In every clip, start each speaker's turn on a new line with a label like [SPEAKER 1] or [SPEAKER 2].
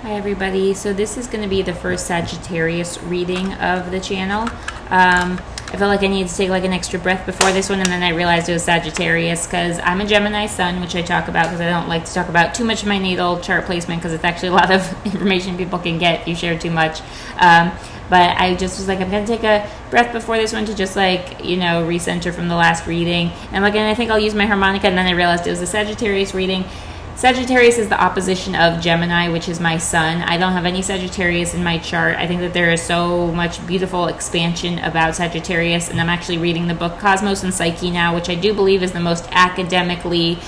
[SPEAKER 1] Hi everybody, so this is going to be the first Sagittarius reading of the channel. I felt like I needed to take like an extra breath before this one, and then I realized it was Sagittarius because I'm a Gemini sun, which I talk about because I don't like to talk about too much of my natal chart placement because it's actually a lot of information people can get if you share too much. But I just was like, I'm going to take a breath before this one to just like, recenter from the last reading. And I think I'll use my harmonica, and then I realized it was a Sagittarius reading. Sagittarius is the opposition of Gemini, which is my sun. I don't have any Sagittarius in my chart. I think that there is so much beautiful expansion about Sagittarius, and I'm actually reading the book Cosmos and Psyche now, which I do believe is the most academically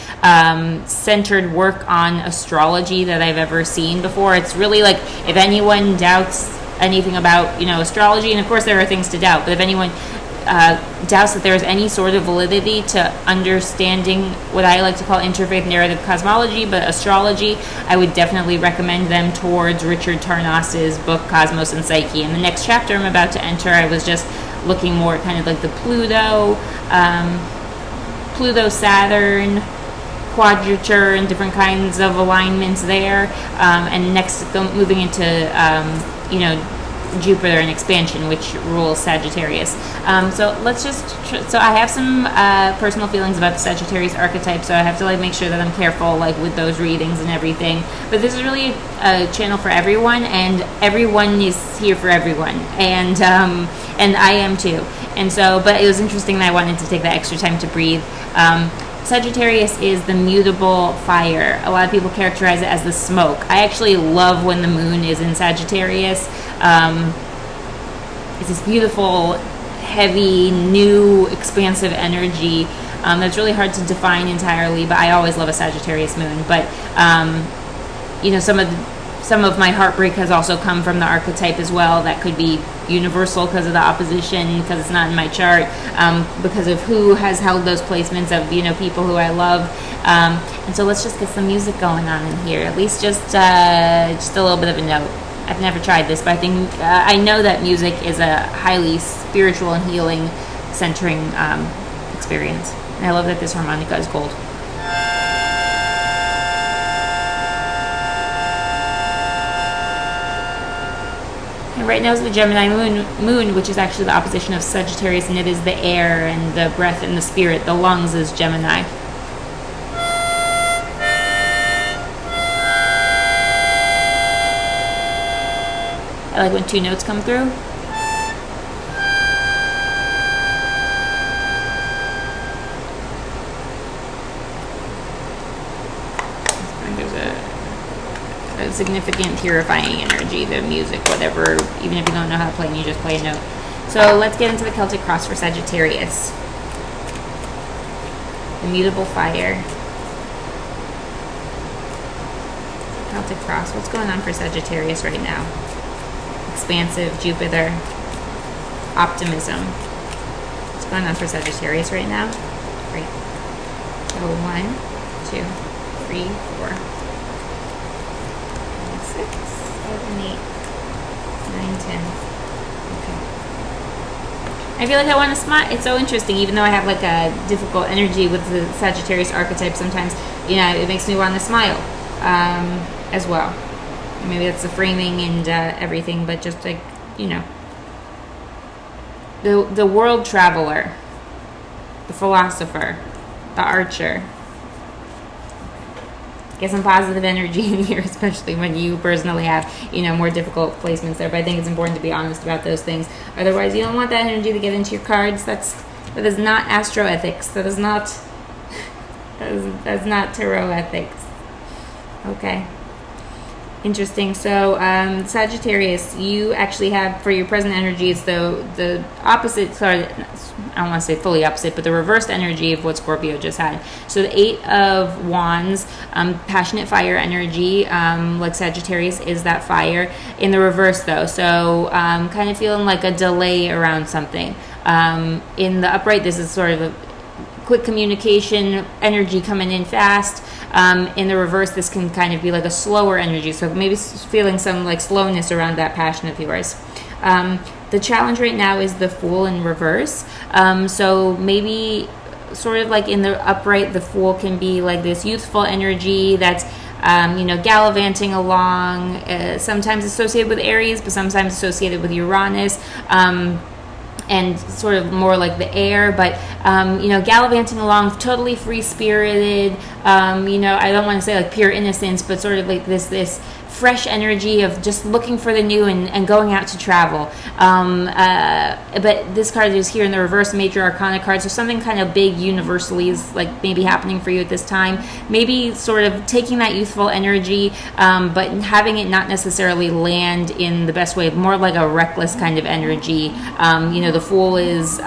[SPEAKER 1] centered work on astrology that I've ever seen before. It's really like, if anyone doubts anything about, astrology, and of course there are things to doubt, but if anyone doubts that there is any sort of validity to understanding what I like to call interfaith narrative cosmology, but astrology, I would definitely recommend them towards Richard Tarnas's book Cosmos and Psyche. In the next chapter I'm about to enter, I was just looking more at kind of like the Pluto-Saturn quadrature and different kinds of alignments there, and next moving into Jupiter and expansion, which rules Sagittarius. So I have some personal feelings about the Sagittarius archetype, so I have to make sure that I'm careful with those readings and everything. But this is really a channel for everyone, and everyone is here for everyone, and I am too. And so, but it was interesting that I wanted to take that extra time to breathe. Sagittarius is the mutable fire. A lot of people characterize it as the smoke. I actually love when the moon is in Sagittarius. It's this beautiful, heavy, new, expansive energy that's really hard to define entirely, but I always love a Sagittarius moon. But, some of my heartbreak has also come from the archetype as well. That could be universal because of the opposition, because it's not in my chart, because of who has held those placements of, people who I love. And so let's just get some music going on in here. At least just a little bit of a note. I've never tried this, but I think I know that music is a highly spiritual and healing centering experience. And I love that this harmonica is gold. Right now is the Gemini moon, which is actually the opposition of Sagittarius, and it is the air and the breath and the spirit. The lungs is Gemini. I like when two notes come through. Significant purifying energy, the music, whatever, even if you don't know how to play and you just play a note. So let's get into the Celtic cross for Sagittarius. The mutable fire. Celtic cross. What's going on for Sagittarius right now? Expansive, Jupiter, optimism. What's going on for Sagittarius right now? Great. So 1, 2, 3, 4. 6, 7, 8, 9, 10. Okay. I feel like I want to smile. It's so interesting, even though I have a difficult energy with the Sagittarius archetype sometimes, it makes me want to smile as well. Maybe that's the framing and everything, but just the world traveler, the philosopher, the archer. Get some positive energy in here, especially when you personally have, more difficult placements there. But I think it's important to be honest about those things. Otherwise, you don't want that energy to get into your cards. That is not astroethics. That's not tarot ethics. Okay. Interesting. So, Sagittarius, you actually have, for your present energy, it's the opposite, sorry, I don't want to say fully opposite, but the reversed energy of what Scorpio just had. So the 8 of Wands, passionate fire energy, like Sagittarius is that fire. In the reverse, though, so kind of feeling like a delay around something. In the upright, this is sort of a quick communication, energy coming in fast. In the reverse, this can kind of be like a slower energy, so maybe feeling some slowness around that passion of yours. The challenge right now is the Fool in reverse, so maybe sort of in the upright, the Fool can be like this youthful energy that's gallivanting along, sometimes associated with Aries, but sometimes associated with Uranus. And sort of more like the air, but gallivanting along, totally free spirited. I don't want to say like pure innocence, but sort of like this fresh energy of just looking for the new and going out to travel. But this card is here in the reverse, major arcana card, so something kind of big universally is like maybe happening for you at this time. Maybe sort of taking that youthful energy, but having it not necessarily land in the best way, more like a reckless kind of energy. The Fool is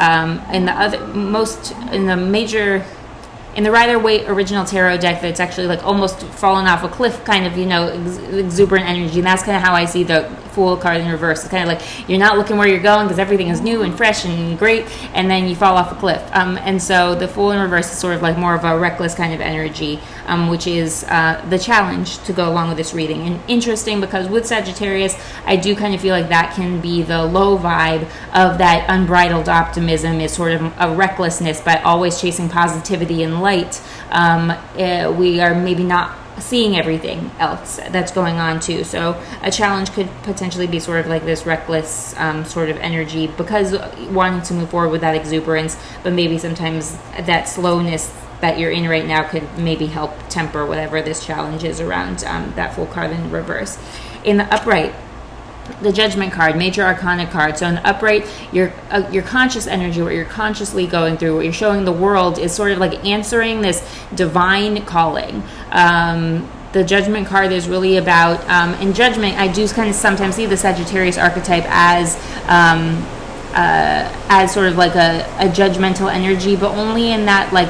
[SPEAKER 1] in the Rider-Waite original tarot deck, that's actually like almost fallen off a cliff kind of, exuberant energy. And that's kind of how I see the Fool card in reverse. It's kind of like you're not looking where you're going because everything is new and fresh and great, and then you fall off a cliff. And so the Fool in reverse is sort of like more of a reckless kind of energy, which is the challenge to go along with this reading. And interesting because with Sagittarius, I do kind of feel like that can be the low vibe of that unbridled optimism, is sort of a recklessness, but always chasing positivity and light. We are maybe not seeing everything else that's going on too. So a challenge could potentially be sort of like this reckless sort of energy, because wanting to move forward with that exuberance, but maybe sometimes that slowness that you're in right now could maybe help temper whatever this challenge is around that Fool card in reverse. In the upright, the Judgment card, major arcana card. So in the upright, your conscious energy, what you're consciously going through, what you're showing the world, is sort of like answering this divine calling. The Judgment card is really about, in Judgment, I do kind of sometimes see the Sagittarius archetype as sort of like a judgmental energy, but only in that like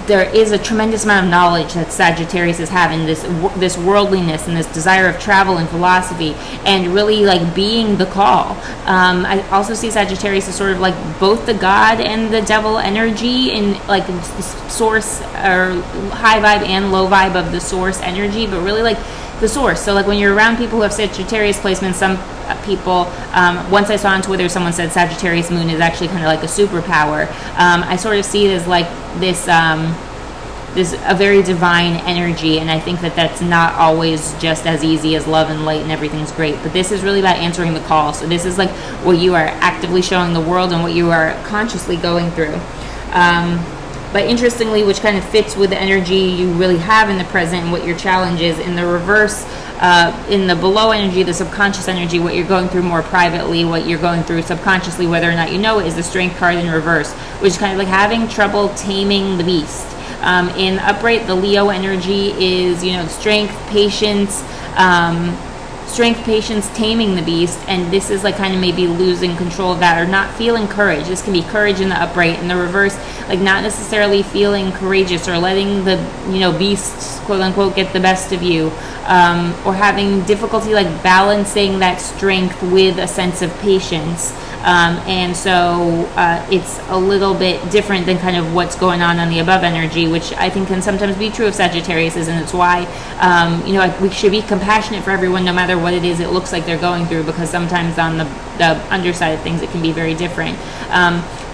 [SPEAKER 1] there is a tremendous amount of knowledge that Sagittarius is having, this worldliness and this desire of travel and philosophy, and really like being the call. I also see Sagittarius as sort of like both the God and the devil energy, in like the source or high vibe and low vibe of the source energy, but really like the source. So like when you're around people who have Sagittarius placements, some people, once I saw on Twitter someone said Sagittarius moon is actually kind of like a superpower. I sort of see it as like this a very divine energy, and I think that that's not always just as easy as love and light and everything's great, but this is really about answering the call. So this is like what you are actively showing the world and what you are consciously going through. But interestingly, which kind of fits with the energy you really have in the present and what your challenge is, in the reverse, in the below energy, the subconscious energy, what you're going through more privately, what you're going through subconsciously, whether or not you know it, is the Strength card in reverse, which is kind of like having trouble taming the beast. In upright, the Leo energy is, strength, patience, taming the beast, and this is like kind of maybe losing control of that or not feeling courage. This can be courage in the upright. In the reverse, like not necessarily feeling courageous or letting the beast, quote unquote, get the best of you, or having difficulty like balancing that strength with a sense of patience. And so it's a little bit different than kind of what's going on the above energy, which I think can sometimes be true of Sagittarius, and it's why we should be compassionate for everyone no matter what it is it looks like they're going through, because sometimes on the underside of things it can be very different.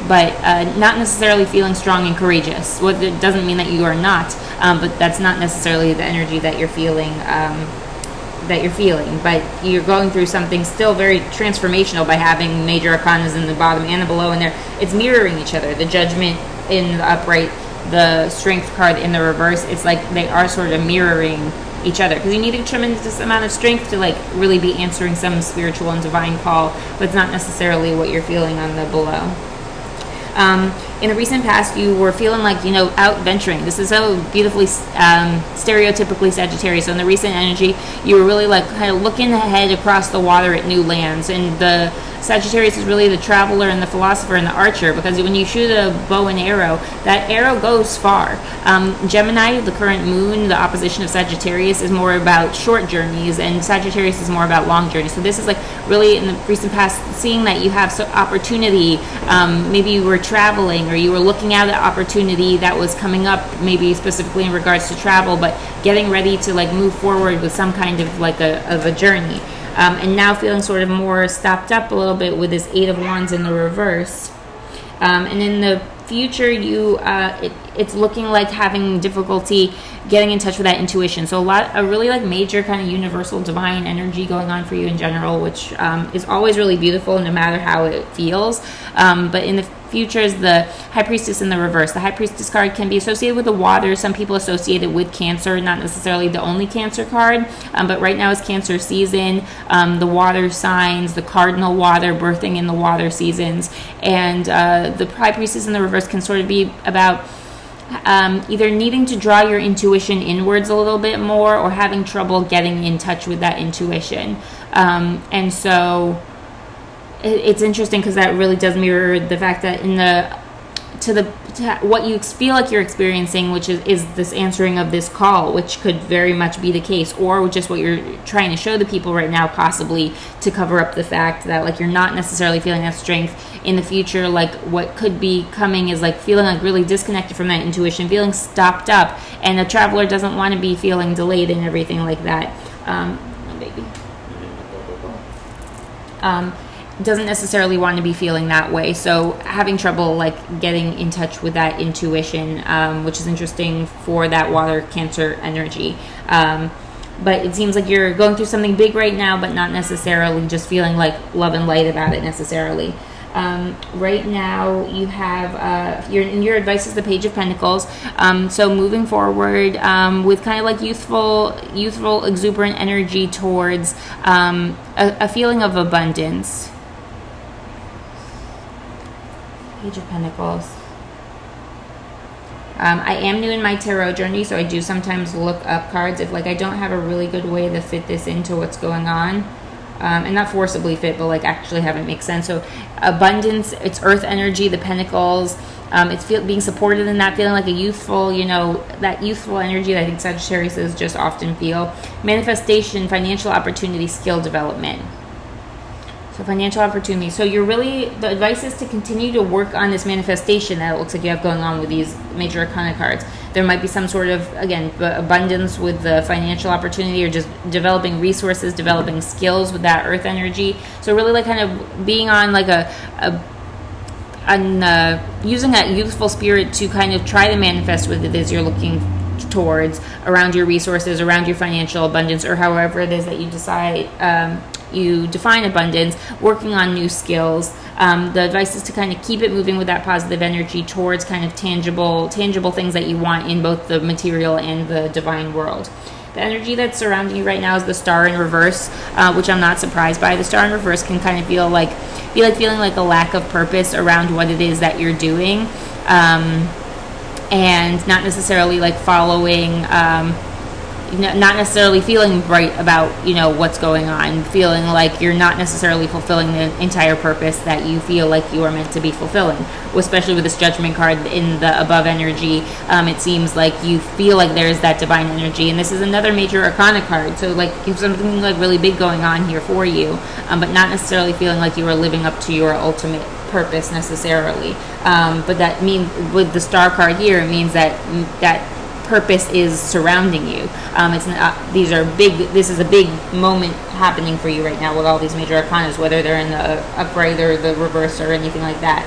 [SPEAKER 1] But not necessarily feeling strong and courageous. Well, it doesn't mean that you are not, but that's not necessarily the energy that you're feeling. But you're going through something still very transformational by having major arcanas in the bottom and the below, and it's mirroring each other. The Judgment in the upright, the Strength card in the reverse, it's like they are sort of mirroring each other, because you need a tremendous amount of strength to like really be answering some spiritual and divine call, but it's not necessarily what you're feeling on the below. In the recent past, you were feeling like, out venturing. This is so beautifully, stereotypically Sagittarius. So in the recent energy, you were really like kind of looking ahead across the water at new lands. And the Sagittarius is really the traveler and the philosopher and the archer, because when you shoot a bow and arrow, that arrow goes far. Gemini, the current moon, the opposition of Sagittarius, is more about short journeys, and Sagittarius is more about long journeys. So this is like really in the recent past, seeing that you have some opportunity. Maybe you were traveling, or you were looking at an opportunity that was coming up, maybe specifically in regards to travel, but getting ready to like move forward with some kind of like a journey. And now feeling sort of more stopped up a little bit with this Eight of Wands in the reverse. And in the future, it's looking like having difficulty getting in touch with that intuition. So a really like major kind of universal divine energy going on for you in general, which is always really beautiful no matter how it feels. But in the future is the High Priestess in the reverse. The High Priestess card can be associated with the water. Some people associate it with Cancer, not necessarily the only Cancer card, but right now is Cancer season. The water signs, the cardinal water, birthing in the water seasons. And the High Priestess in the reverse can sort of be about either needing to draw your intuition inwards a little bit more or having trouble getting in touch with that intuition. And so it's interesting because that really does mirror the fact that what you feel like you're experiencing, which is this answering of this call, which could very much be the case, or just what you're trying to show the people right now, possibly to cover up the fact that like you're not necessarily feeling that strength in the future. Like what could be coming is like feeling like really disconnected from that intuition, feeling stopped up, and a traveler doesn't want to be feeling delayed and everything like that. No, baby. Doesn't necessarily want to be feeling that way, so having trouble like getting in touch with that intuition, which is interesting for that water Cancer energy. But it seems like you're going through something big right now, but not necessarily just feeling like love and light about it necessarily. Right now you have your advice is the Page of Pentacles. So moving forward with kind of like youthful exuberant energy towards a feeling of abundance. Page of Pentacles. I am new in my tarot journey, so I do sometimes look up cards if like I don't have a really good way to fit this into what's going on. And not forcibly fit, but like actually have it make sense. So abundance, it's earth energy, the pentacles. It's being supported in that, feeling like a youthful, that youthful energy that I think Sagittarius just often feel. Manifestation, financial opportunity, skill development. So financial opportunity. So the advice is to continue to work on this manifestation that it looks like you have going on with these major arcana cards. There might be some sort of, again, abundance with the financial opportunity, or just developing resources, developing skills with that earth energy. So really like kind of being on like using that youthful spirit to kind of try to manifest what it is you're looking towards around your resources, around your financial abundance, or however it is that you decide you define abundance, working on new skills. The advice is to kind of keep it moving with that positive energy towards kind of tangible things that you want in both the material and the divine world. The energy that's surrounding you right now is the Star in reverse, which I'm not surprised by. The Star in reverse can kind of feeling like a lack of purpose around what it is that you're doing, and not necessarily like following, not necessarily feeling right about what's going on, feeling like you're not necessarily fulfilling the entire purpose that you feel like you are meant to be fulfilling. Especially with this Judgment card in the above energy, it seems like you feel like there's that divine energy, and this is another major arcana card, so like you have something like really big going on here for you, but not necessarily feeling like you are living up to your ultimate purpose necessarily. But that means with the Star card here, it means that purpose is surrounding you. This is a big moment happening for you right now with all these major arcanas, whether they're in the upright or the reverse or anything like that.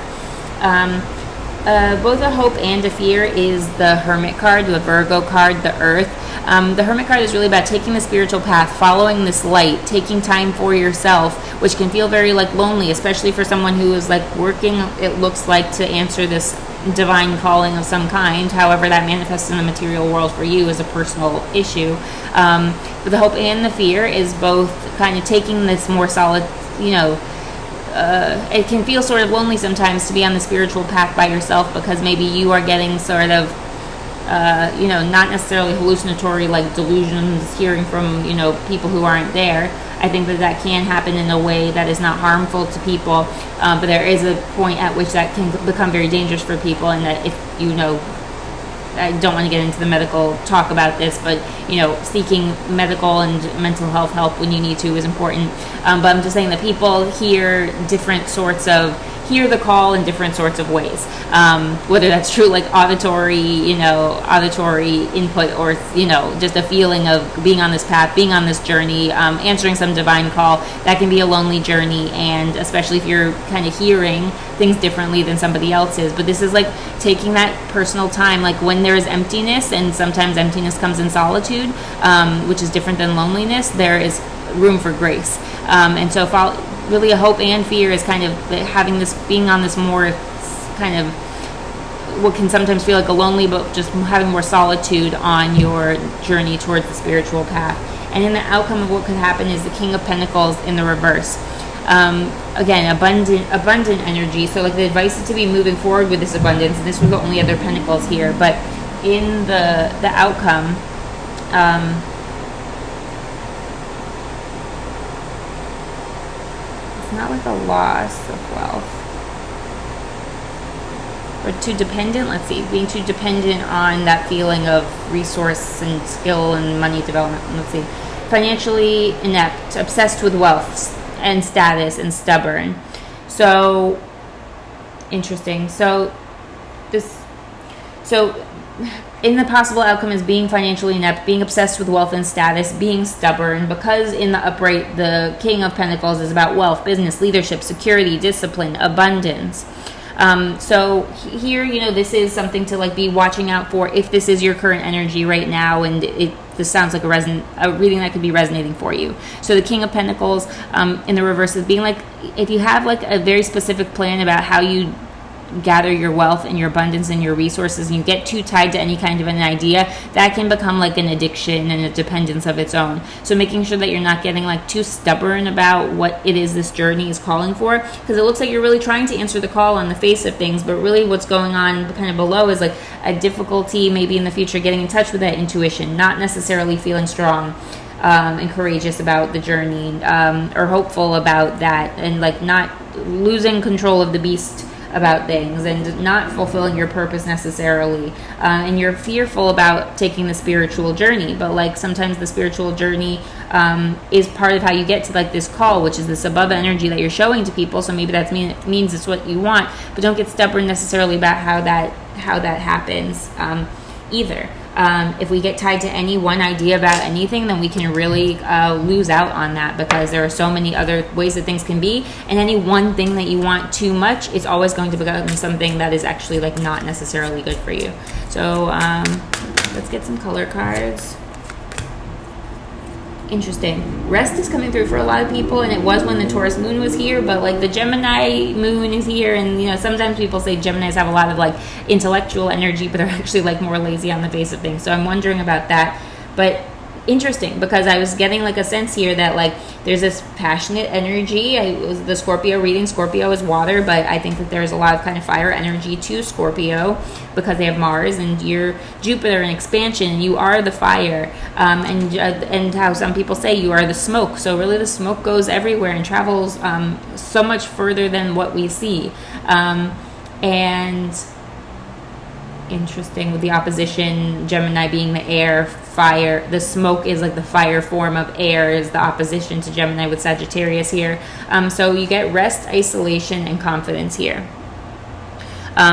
[SPEAKER 1] Both a hope and a fear is the Hermit card, the Virgo card, the Earth. The Hermit card is really about taking the spiritual path, following this light, taking time for yourself, which can feel very like lonely, especially for someone who is like working, it looks like, to answer this divine calling of some kind. However that manifests in the material world for you is a personal issue. But the hope and the fear is both kind of taking this more solid, it can feel sort of lonely sometimes to be on the spiritual path by yourself, because maybe you are getting sort of not necessarily hallucinatory like delusions, hearing from people who aren't there. I think that can happen in a way that is not harmful to people, but there is a point at which that can become very dangerous for people, and that if I don't want to get into the medical talk about this, but seeking medical and mental health help when you need to is important. But I'm just saying that people hear different sorts of hear the call in different sorts of ways, whether that's true like auditory input, or just a feeling of being on this path, being on this journey, answering some divine call. That can be a lonely journey, and especially if you're kind of hearing things differently than somebody else is. But this is like taking that personal time, like when there is emptiness, and sometimes emptiness comes in solitude, which is different than loneliness. There is room for grace, and so really a hope and fear is kind of having this, being on this more kind of what can sometimes feel like a lonely, but just having more solitude on your journey towards the spiritual path. And in the outcome of what could happen is the King of Pentacles in the reverse. Again, abundant energy. So like the advice is to be moving forward with this abundance, and this was the only other pentacles here. But in the outcome, it's not like a loss of wealth, or too dependent. Let's see, being too dependent on that feeling of resource and skill and money development. Let's see, financially inept, obsessed with wealth and status, and stubborn. So interesting. So in the possible outcome is being financially inept, being obsessed with wealth and status, being stubborn, because in the upright, the King of Pentacles is about wealth, business, leadership, security, discipline, abundance. So here, this is something to like be watching out for if this is your current energy right now, and this sounds like a reading that could be resonating for you. So the King of Pentacles in the reverse is being like, if you have like a very specific plan about how you gather your wealth and your abundance and your resources, and you get too tied to any kind of an idea, that can become like an addiction and a dependence of its own. So making sure that you're not getting like too stubborn about what it is this journey is calling for, because it looks like you're really trying to answer the call on the face of things, but really what's going on kind of below is like a difficulty maybe in the future getting in touch with that intuition, not necessarily feeling strong and courageous about the journey, or hopeful about that, and like not losing control of the beast about things, and not fulfilling your purpose necessarily, and you're fearful about taking the spiritual journey. But like sometimes the spiritual journey is part of how you get to like this call, which is this above energy that you're showing to people. So maybe that means it's what you want, but don't get stubborn necessarily about how that happens either. If we get tied to any one idea about anything, then we can really lose out on that, because there are so many other ways that things can be, and any one thing that you want too much is always going to become something that is actually like not necessarily good for you. So let's get some color cards. Interesting. Rest is coming through for a lot of people, and it was when the Taurus moon was here, but like the Gemini moon is here, and sometimes people say Geminis have a lot of like intellectual energy, but they're actually like more lazy on the face of things. So I'm wondering about that. But interesting, because I was getting like a sense here that like there's this passionate energy. It was the Scorpio reading. Scorpio is water, but I think that there's a lot of kind of fire energy to Scorpio, because they have Mars and your Jupiter in expansion, and you are the fire, and how some people say you are the smoke. So really the smoke goes everywhere and travels so much further than what we see, and interesting with the opposition, Gemini being the air, fire, the smoke is like the fire form of air, is the opposition to Gemini with Sagittarius here. So you get rest, isolation, and confidence here.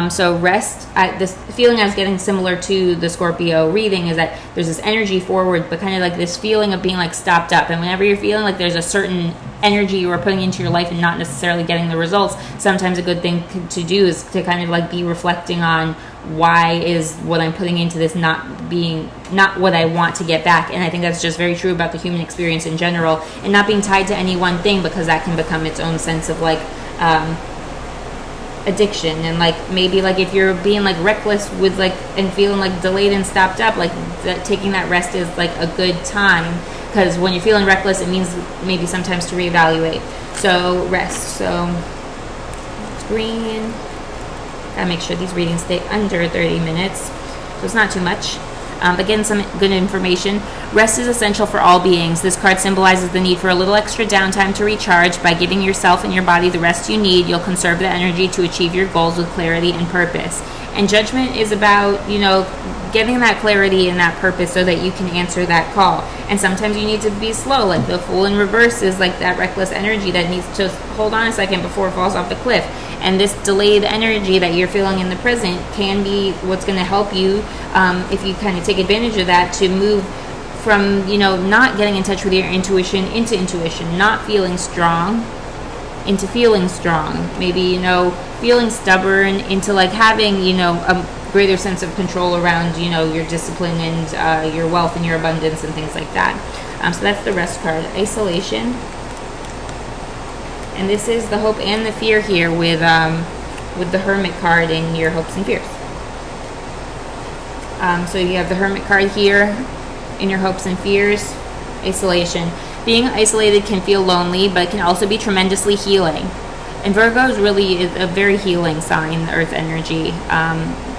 [SPEAKER 1] So rest, this feeling I was getting similar to the Scorpio reading is that there's this energy forward, but kind of like this feeling of being like stopped up. And whenever you're feeling like there's a certain energy you are putting into your life and not necessarily getting the results, sometimes a good thing to do is to kind of like be reflecting on, why is what I'm putting into this not what I want to get back. And I think that's just very true about the human experience in general, and not being tied to any one thing, because that can become its own sense of like addiction. And like maybe like if you're being like reckless with like and feeling like delayed and stopped up, like taking that rest is like a good time, because when you're feeling reckless, it means maybe sometimes to reevaluate. So rest. So green. Gotta make sure these readings stay under 30 minutes, so it's not too much. Again, some good information. Rest is essential for all beings. This card symbolizes the need for a little extra downtime to recharge. By giving yourself and your body the rest you need, you'll conserve the energy to achieve your goals with clarity and purpose. And judgment is about, getting that clarity and that purpose so that you can answer that call. And sometimes you need to be slow. Like the Fool in reverse is like that reckless energy that needs to hold on a second before it falls off the cliff. And this delayed energy that you're feeling in the present can be what's going to help you, if you kind of take advantage of that, to move from, not getting in touch with your intuition into intuition, not feeling strong into feeling strong, maybe, feeling stubborn into like having, a greater sense of control around, your discipline and your wealth and your abundance and things like that. So that's the rest card. Isolation. And this is the hope and the fear here with the Hermit card in your hopes and fears. So you have the Hermit card here in your hopes and fears. Isolation. Being isolated can feel lonely, but it can also be tremendously healing. And Virgo is really a very healing sign, Earth energy,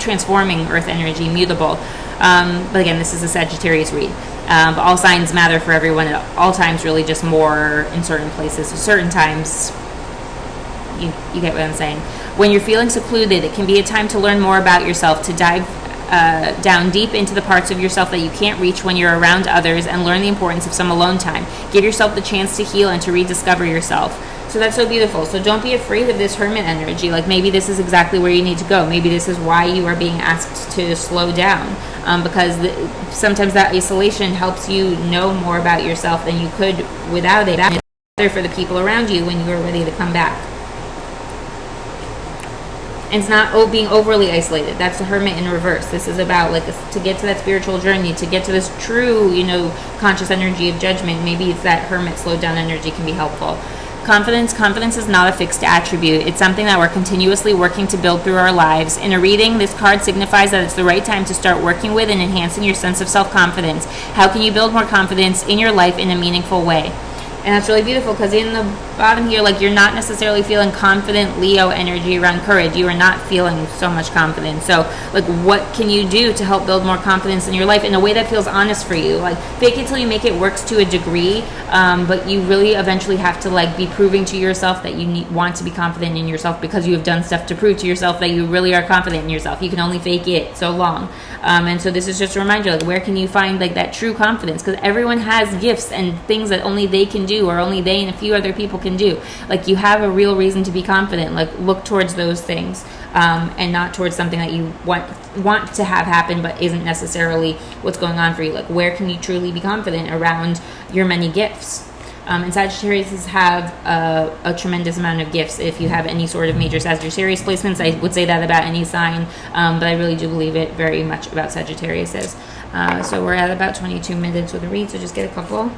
[SPEAKER 1] transforming Earth energy, mutable. But again, this is a Sagittarius read. But all signs matter for everyone at all times, really, just more in certain places. So certain times, you get what I'm saying. When you're feeling secluded, it can be a time to learn more about yourself, to dive down deep into the parts of yourself that you can't reach when you're around others, and learn the importance of some alone time. Give yourself the chance to heal and to rediscover yourself. So that's so beautiful. So don't be afraid of this Hermit energy. Like, maybe this is exactly where you need to go. Maybe this is why you are being asked to slow down, because sometimes that isolation helps you know more about yourself than you could without it. It's better for the people around you when you are ready to come back. And it's not being overly isolated. That's the Hermit in reverse. This is about to get to that spiritual journey, to get to this true, conscious energy of judgment. Maybe it's that Hermit slowed down energy can be helpful. Confidence is not a fixed attribute. It's something that we're continuously working to build through our lives. In a reading, this card signifies that it's the right time to start working with and enhancing your sense of self-confidence. How can you build more confidence in your life in a meaningful way? And that's really beautiful, because in the bottom here, you're not necessarily feeling confident Leo energy around courage. You are not feeling so much confidence. So, what can you do to help build more confidence in your life in a way that feels honest for you? Fake it till you make it works to a degree, but you really eventually have to, be proving to yourself that you want to be confident in yourself, because you have done stuff to prove to yourself that you really are confident in yourself. You can only fake it so long. And so this is just a reminder, where can you find, that true confidence? Because everyone has gifts and things that only they can do, or only they and a few other people can do. You have a real reason to be confident. Look towards those things, and not towards something that you want to have happen but isn't necessarily what's going on for you. Where can you truly be confident around your many gifts? And Sagittarius have a tremendous amount of gifts. If you have any sort of major Sagittarius placements, I would say that about any sign, but I really do believe it very much about Sagittarius. So we're at about 22 minutes with the read, so just get a couple.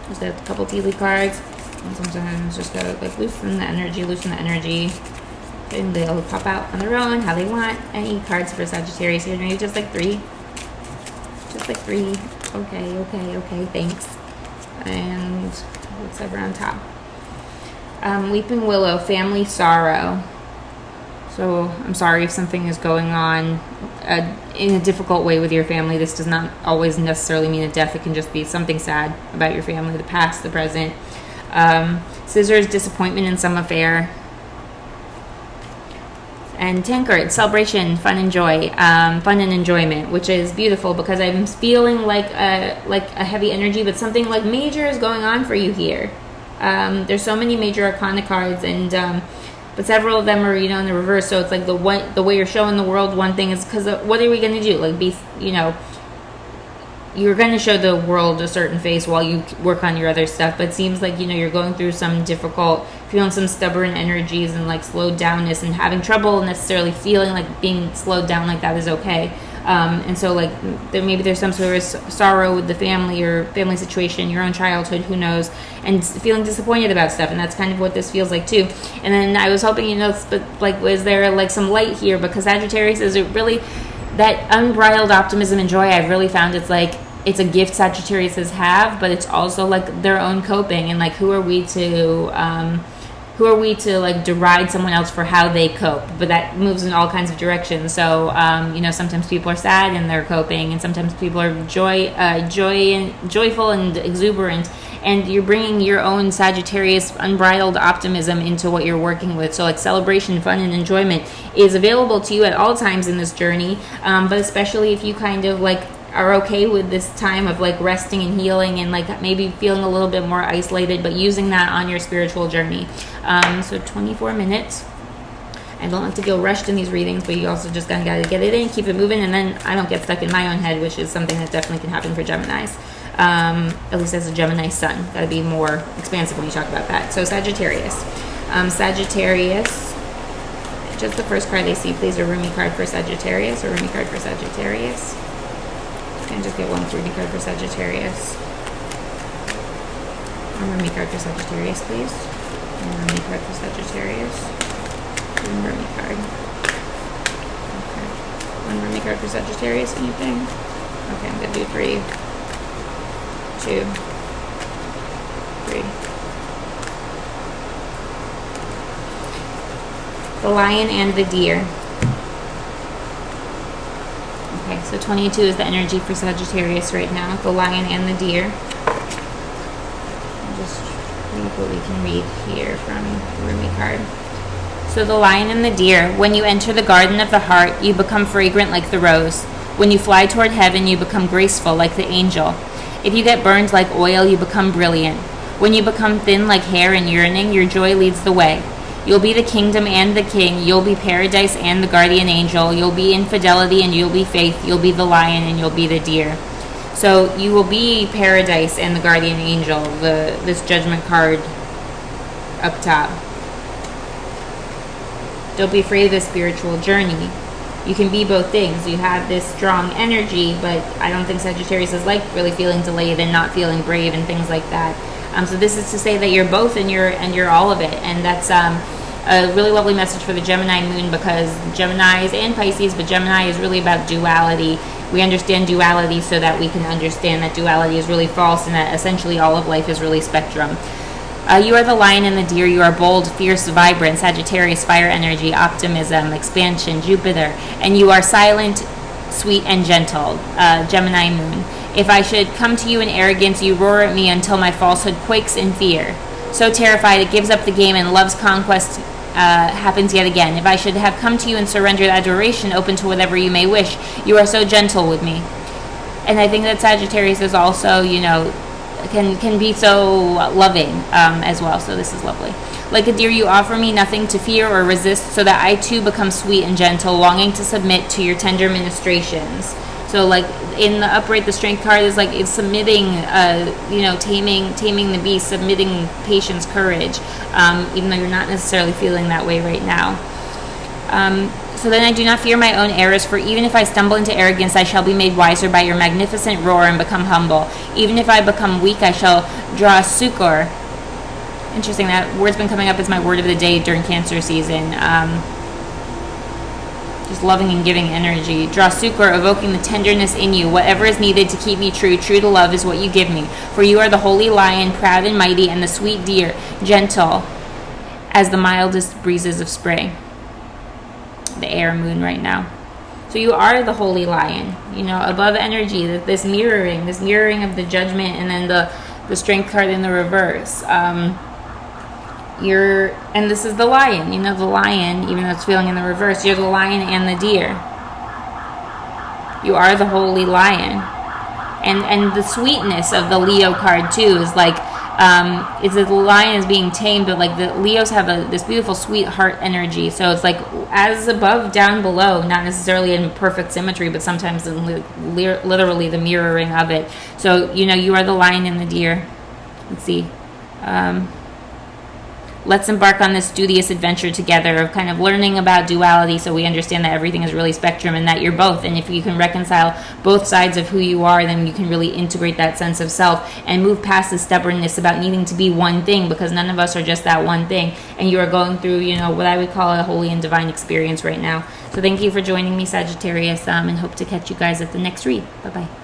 [SPEAKER 1] Just get a couple tea leaf cards. And sometimes just gotta loosen the energy. And they'll pop out on their own, how they want. Any cards for Sagittarius here? Maybe just three. Just three. Okay, thanks. And what's over on top? Weeping Willow, family sorrow. So I'm sorry if something is going on in a difficult way with your family. This does not always necessarily mean a death. It can just be something sad about your family, the past, the present. Scissors, disappointment in some affair. And Tankard, celebration, fun and joy, fun and enjoyment, which is beautiful, because I'm feeling like a heavy energy, but something major is going on for you here. There's so many major arcana cards, and but several of them are in the reverse. So it's the way you're showing the world one thing is because what are we going to do? You're going to show the world a certain face while you work on your other stuff, but it seems you're going through some difficult, feeling some stubborn energies and slowed downness, and having trouble necessarily feeling being slowed down like that is okay. And so maybe there's some sort of sorrow with the family or family situation, your own childhood, who knows, and feeling disappointed about stuff, and that's kind of what this feels like too. And then I was hoping, was there some light here, because Sagittarius is really that unbridled optimism and joy. I've really found it's a gift Sagittariuses have, but it's also their own coping, and who are we to deride someone else for how they cope? But that moves in all kinds of directions. So sometimes people are sad and they're coping, and sometimes people are joyful and exuberant, and you're bringing your own Sagittarius unbridled optimism into what you're working with. So celebration, fun, and enjoyment is available to you at all times in this journey, but especially if you kind of are okay with this time of resting and healing, and maybe feeling a little bit more isolated, but using that on your spiritual journey. So 24 minutes. I don't like to feel rushed in these readings, but you also just kind of got to get it in, keep it moving, and then I don't get stuck in my own head, which is something that definitely can happen for Geminis. At least as a Gemini sun. Got to be more expansive when you talk about that. So Sagittarius. Sagittarius, just the first card they see, please. A Rumi card for Sagittarius. A Rumi card for Sagittarius. And just get one Rumi card for Sagittarius. One Rumi card for Sagittarius, please. One Rumi card for Sagittarius. One Rumi card. Okay. One Rumi card for Sagittarius. Anything? Okay, I'm gonna do 3, 2, 3. The lion and the deer. Okay, so 22 is the energy for Sagittarius right now. The lion and the deer. I'll just read what we can read here from the Rumi card. So the lion and the deer. When you enter the garden of the heart, you become fragrant like the rose. When you fly toward heaven, you become graceful like the angel. If you get burned like oil, you become brilliant. When you become thin like hair and yearning, your joy leads the way. You'll be the kingdom and the king. You'll be paradise and the guardian angel. You'll be infidelity and you'll be faith. You'll be the lion and you'll be the deer. So you will be paradise and the guardian angel, this judgment card up top. Don't be afraid of the spiritual journey. You can be both things. You have this strong energy, but I don't think Sagittarius is like really feeling delayed and not feeling brave and things like that. So this is to say that you're both and you're all of it, and that's a really lovely message for the Gemini moon, because Geminis and Pisces, but Gemini is really about duality. We understand duality so that we can understand that duality is really false and that essentially all of life is really spectrum. You are the lion and the deer. You are bold, fierce, vibrant. Sagittarius, fire energy, optimism, expansion, Jupiter. And you are silent, sweet, and gentle. Gemini moon. If I should come to you in arrogance, you roar at me until my falsehood quakes in fear. So terrified, it gives up the game, and love's conquest happens yet again. If I should have come to you in surrendered adoration, open to whatever you may wish, you are so gentle with me. And I think that Sagittarius is also, can be so loving as well. So this is lovely. Like a deer, you offer me nothing to fear or resist, so that I too become sweet and gentle, longing to submit to your tender ministrations. So like in the upright, the strength card is like it's submitting, taming the beast, submitting patience, courage, even though you're not necessarily feeling that way right now. So then I do not fear my own errors, for even if I stumble into arrogance, I shall be made wiser by your magnificent roar and become humble. Even if I become weak, I shall draw succor. Interesting, that word's been coming up as my word of the day during Cancer season. Just loving and giving energy. Draw succor, evoking the tenderness in you. Whatever is needed to keep me true to love is what you give me. For you are the holy lion, proud and mighty, and the sweet deer, gentle as the mildest breezes of spring. The air moon right now. So you are the holy lion, above energy, this mirroring of the judgment, and then the strength card in the reverse. And this is the lion, the lion, even though it's feeling in the reverse, you're the lion and the deer. You are the holy lion. And the sweetness of the Leo card too is like, it's that the lion is being tamed, but like the Leos have this beautiful sweet heart energy. So it's like as above, down below, not necessarily in perfect symmetry, but sometimes in literally the mirroring of it. So, you are the lion and the deer. Let's see. Let's embark on this studious adventure together of kind of learning about duality, so we understand that everything is really spectrum and that you're both. And if you can reconcile both sides of who you are, then you can really integrate that sense of self and move past the stubbornness about needing to be one thing, because none of us are just that one thing. And you are going through, what I would call a holy and divine experience right now. So thank you for joining me, Sagittarius, and hope to catch you guys at the next read. Bye-bye.